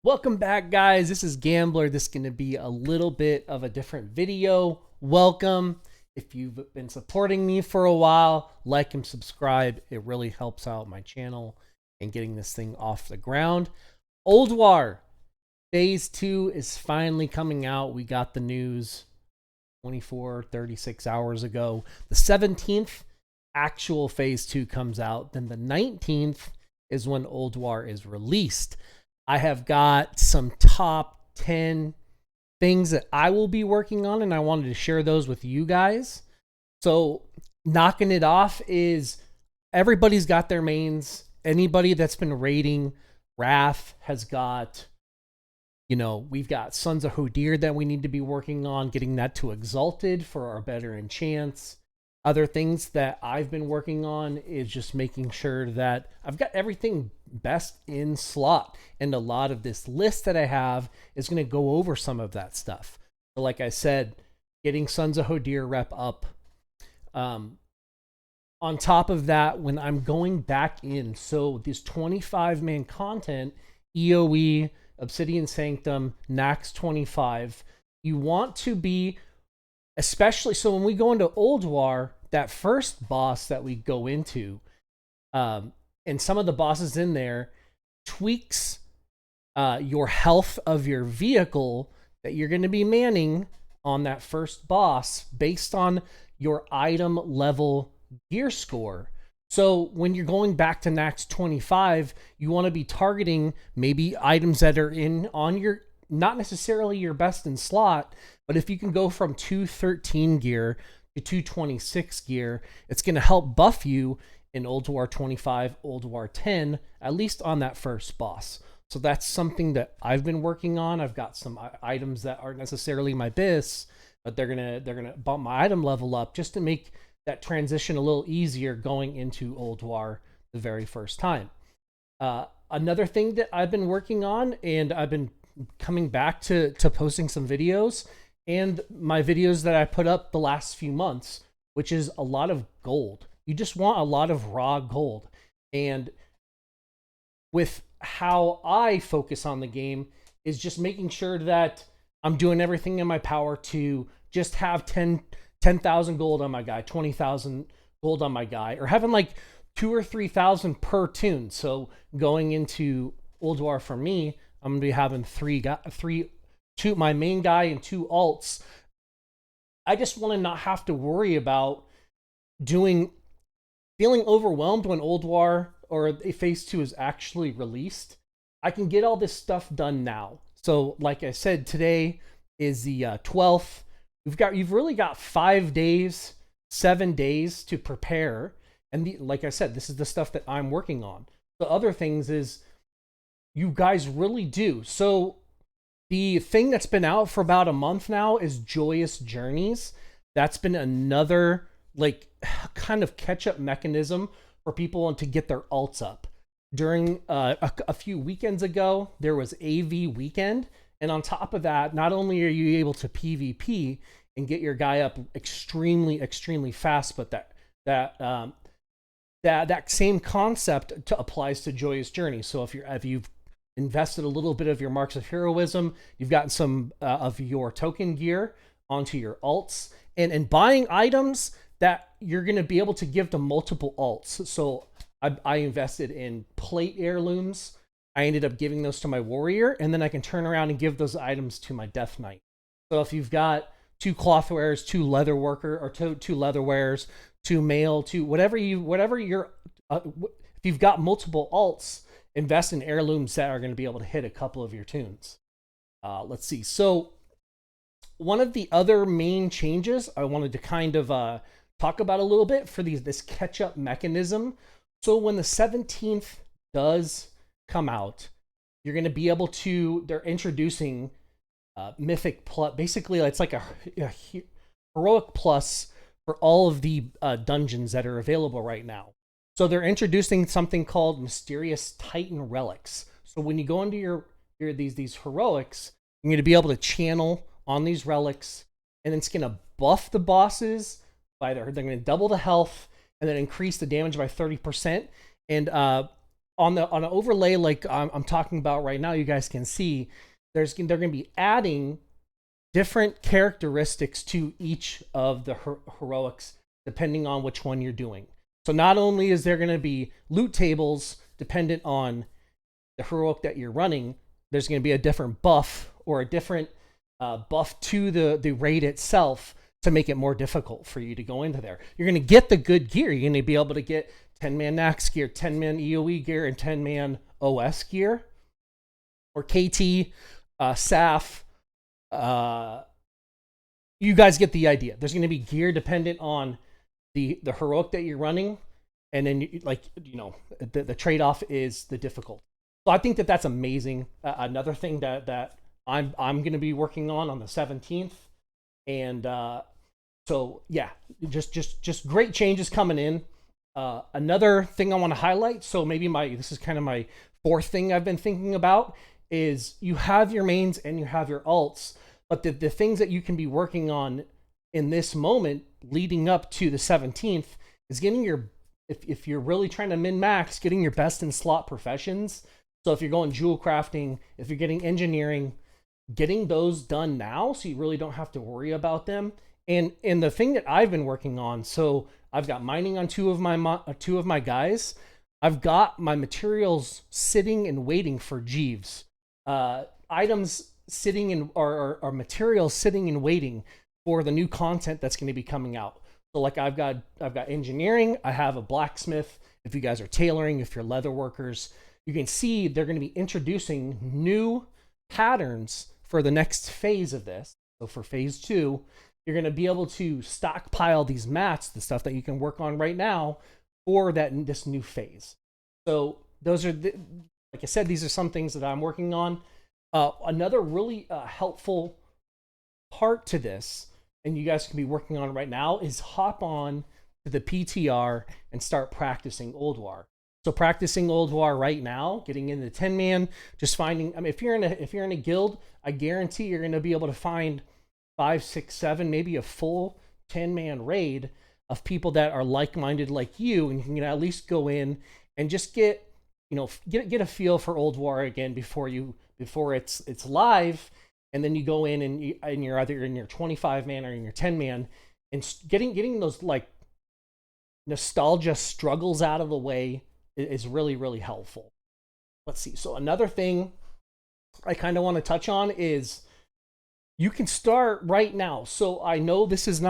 Welcome back, guys. This is Gambler. This is going to be a little bit of a different video. Welcome. If you've been supporting me for a while, like and subscribe. It really helps out my channel and getting this thing off the ground. Ulduar Phase 2 is finally coming out. We got the news 36 hours ago. The 17th, actual Phase 2 comes out. Then the 19th is when Ulduar is released. I have got some top 10 things that I will be working on, and I wanted to share those with you guys. So knocking it off is everybody's got their mains. Anybody that's been raiding Wrath has got, we've got Sons of Hodir that we need to be working on, getting that to Exalted for our better enchants. Other things that I've been working on is just making sure that I've got everything best in slot. And a lot of this list that I have is going to go over some of that stuff. So like I said, getting Sons of Hodir Rep up. On top of that, when I'm going back in, so this 25-man content, EOE, Obsidian Sanctum, Nax 25, you want to be, especially, so when we go into Ulduar, that first boss that we go into, and some of the bosses in there, tweaks your health of your vehicle that you're going to be manning on that first boss based on your item level gear score. So when you're going back to Nax 25, you want to be targeting maybe items that are on your, not necessarily your best in slot, but if you can go from 213 gear to 226 gear, it's going to help buff you in Ulduar 25, Ulduar 10, at least on that first boss. So that's something that I've been working on. I've got some items that aren't necessarily my bis, but they're gonna bump my item level up just to make that transition a little easier going into Ulduar the very first time. Another thing that I've been working on, and I've been coming back to posting some videos, and my videos that I put up the last few months, which is a lot of gold. You just want a lot of raw gold. And with how I focus on the game is just making sure that I'm doing everything in my power to just have 10,000 gold on my guy, 20,000 gold on my guy, or having like 2,000 or 3,000 per tune. So going into Ulduar for me, I'm gonna be having two, my main guy and two alts. I just want to not have to worry about feeling overwhelmed when Ulduar or Phase 2 is actually released. I can get all this stuff done now. So like I said, today is the 12th. You've really got 5 days, 7 days to prepare. And like I said, this is the stuff that I'm working on. The other things is you guys really do. So the thing that's been out for about a month now is Joyous Journeys. That's been another like kind of catch-up mechanism for people to get their alts up. During a few weekends ago, there was AV weekend, and on top of that, not only are you able to PvP and get your guy up extremely fast, but that same concept applies to Joyous Journey. So if you've invested a little bit of your marks of heroism, you've gotten some of your token gear onto your alts, and buying items that you're going to be able to give to multiple alts. So I invested in plate heirlooms. I ended up giving those to my warrior, and then I can turn around and give those items to my death knight. So if you've got 2 cloth wearers, 2 leather worker, or two leather wearers, 2 mail, 2 whatever you're if you've got multiple alts, invest in heirlooms that are going to be able to hit a couple of your tunes. Let's see. So one of the other main changes I wanted to kind of talk about a little bit for this catch-up mechanism. So when the 17th does come out, you're going to be able to, they're introducing Mythic Plus. Basically, it's like a Heroic Plus for all of the dungeons that are available right now. So they're introducing something called Mysterious Titan Relics. So when you go into these heroics, you're going to be able to channel on these relics, and it's going to buff the bosses they're going to double the health and then increase the damage by 30%. And on an overlay like I'm talking about right now, you guys can see they're going to be adding different characteristics to each of the heroics depending on which one you're doing. So not only is there going to be loot tables dependent on the heroic that you're running, there's going to be a different buff or a different buff to the raid itself to make it more difficult for you to go into there. You're going to get the good gear. You're going to be able to get 10-man Nax gear, 10-man EOE gear, and 10-man OS gear, or KT, SAF. You guys get the idea. There's going to be gear dependent on the heroic that you're running, and then the trade-off is the difficulty. So I think that that's amazing. Another thing that I'm going to be working on the 17th, and so yeah, just great changes coming in. Another thing I want to highlight, so maybe this is kind of my fourth thing I've been thinking about, is you have your mains and you have your alts, but the things that you can be working on in this moment leading up to the 17th is getting your, if you're really trying to min-max, getting your best in slot professions. So if you're going jewel crafting, if you're getting engineering, getting those done now so you really don't have to worry about them. And the thing that I've been working on, so I've got mining on two of my guys. I've got my materials sitting and waiting for Jeeves. Items sitting in, or materials sitting and waiting for the new content that's going to be coming out. So like I've got engineering, I have a blacksmith. If you guys are tailoring, if you're leather workers, you can see they're going to be introducing new patterns for the next phase of this. So for phase 2, you're going to be able to stockpile these mats, the stuff that you can work on right now for this new phase. So those are, like I said, these are some things that I'm working on. Another really helpful part to this, and you guys can be working on right now, is hop on to the PTR and start practicing Ulduar. So practicing Ulduar right now, getting into 10-man, just finding, I mean, if you're in a guild, I guarantee you're going to be able to find 5, 6, 7, maybe a full 10-man raid of people that are like-minded like you, and you can at least go in and just get a feel for Ulduar again before it's live, and then you go in and you're either in your 25-man or in your 10-man, and getting those like nostalgia struggles out of the way is really, really helpful. Let's see. So another thing I kind of want to touch on is you can start right now. So I know this is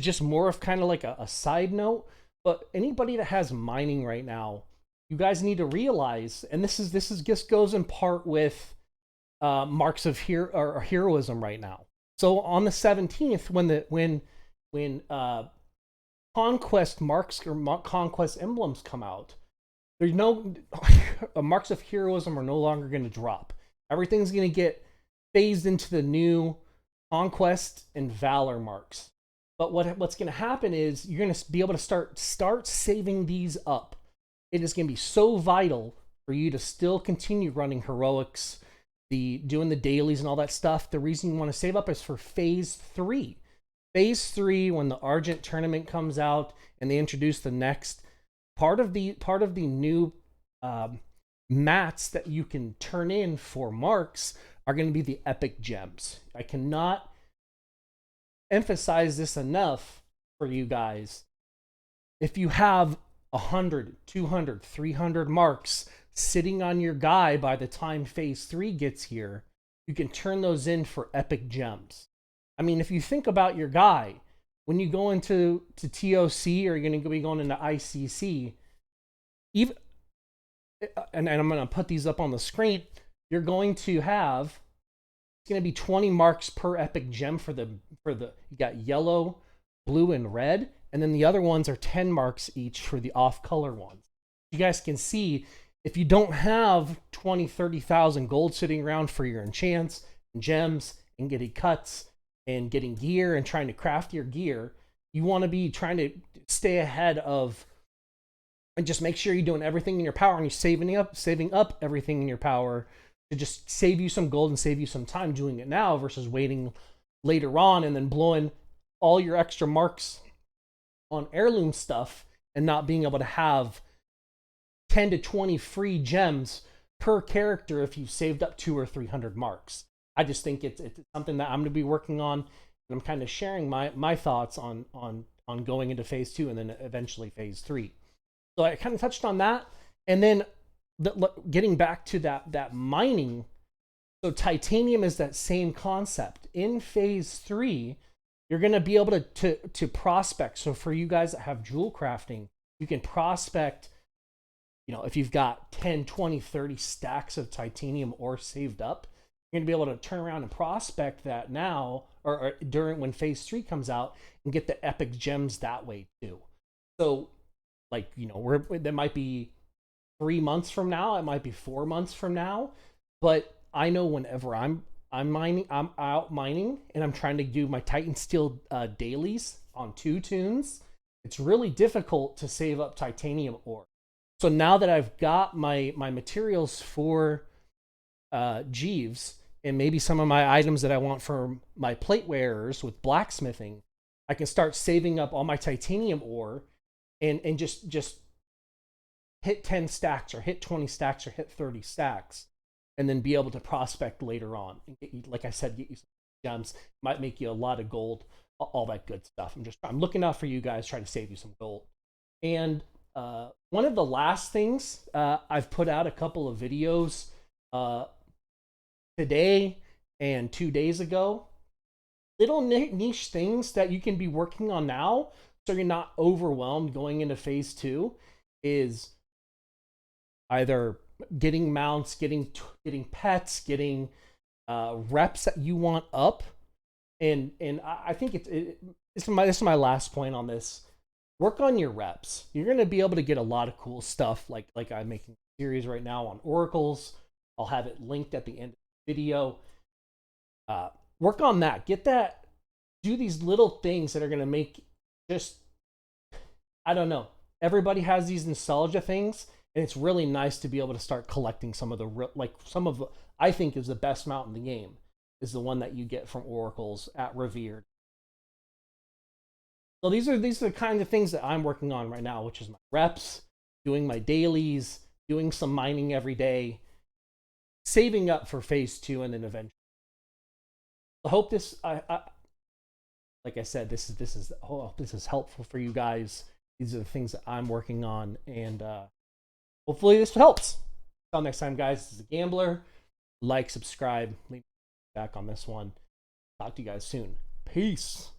just more of kind of like a side note, but anybody that has mining right now, you guys need to realize, and this just goes in part with marks of heroism right now. So on the 17th, when conquest marks or conquest emblems come out, there's no marks of heroism are no longer going to drop. Everything's going to get phased into the new conquest and valor marks. But what's going to happen is you're going to be able to start saving these up. It is going to be so vital for you to still continue running heroics, doing the dailies and all that stuff. The reason you want to save up is for phase 3. Phase 3, when the Argent tournament comes out and they introduce the next part of the new mats that you can turn in for marks, are going to be the epic gems. I cannot emphasize this enough for you guys. If you have 100, 200, 300 marks sitting on your guy by the time phase 3 gets here, you can turn those in for epic gems. I mean, if you think about your guy, when you go into TOC, or you're going to be going into ICC, even, and I'm going to put these up on the screen, you're going to have, it's going to be 20 marks per epic gem for the you got yellow, blue, and red, and then the other ones are 10 marks each for the off-color ones. You guys can see, if you don't have 20, 30,000 gold sitting around for your enchants and gems and getting cuts and getting gear and trying to craft your gear, you want to be trying to stay ahead of, and just make sure you're doing everything in your power, and you're saving up everything in your power to just save you some gold and save you some time doing it now versus waiting later on and then blowing all your extra marks on heirloom stuff and not being able to have 10 to 20 free gems per character if you've saved up 200 or 300 marks. I just think it's something that I'm going to be working on, and I'm kind of sharing my thoughts on going into phase 2 and then eventually phase 3. So I kind of touched on that, and then getting back to that mining. So titanium is that same concept. In phase 3, you're going to be able to prospect. So for you guys that have jewel crafting, you can prospect, you know, if you've got 10, 20, 30 stacks of titanium ore saved up, you're going to be able to turn around and prospect that now, or during when phase 3 comes out, and get the epic gems that way too. So, like, you know, that might be 3 months from now, it might be 4 months from now, but I know whenever I'm out mining, and I'm trying to do my Titan Steel dailies on 2 tunes, it's really difficult to save up titanium ore. So now that I've got my materials for Jeeves, and maybe some of my items that I want for my plate wearers with blacksmithing, I can start saving up all my titanium ore and just hit 10 stacks or hit 20 stacks or hit 30 stacks, and then be able to prospect later on. And get you, like I said, get you some gems. Might make you a lot of gold, all that good stuff. I'm looking out for you guys, trying to save you some gold. And one of the last things, I've put out a couple of videos today and 2 days ago. Little niche things that you can be working on now, so you're not overwhelmed going into phase 2, is either getting mounts, getting pets, getting reps that you want up. And I think this is my last point on this. Work on your reps. You're going to be able to get a lot of cool stuff, like I'm making a series right now on oracles. I'll have it linked at the end of the video. Work on that. Get that. Do these little things that are going to make just, I don't know. Everybody has these nostalgia things, and it's really nice to be able to start collecting some of the, I think is the best mount in the game, is the one that you get from oracles at Revered. So these are the kind of things that I'm working on right now, which is my reps, doing my dailies, doing some mining every day, saving up for phase 2, and then eventually. I hope this, like I said, this is helpful for you guys. These are the things that I'm working on, and hopefully this helps. Until next time, guys, this is the Gambler. Like, subscribe, leave back on this one. Talk to you guys soon. Peace.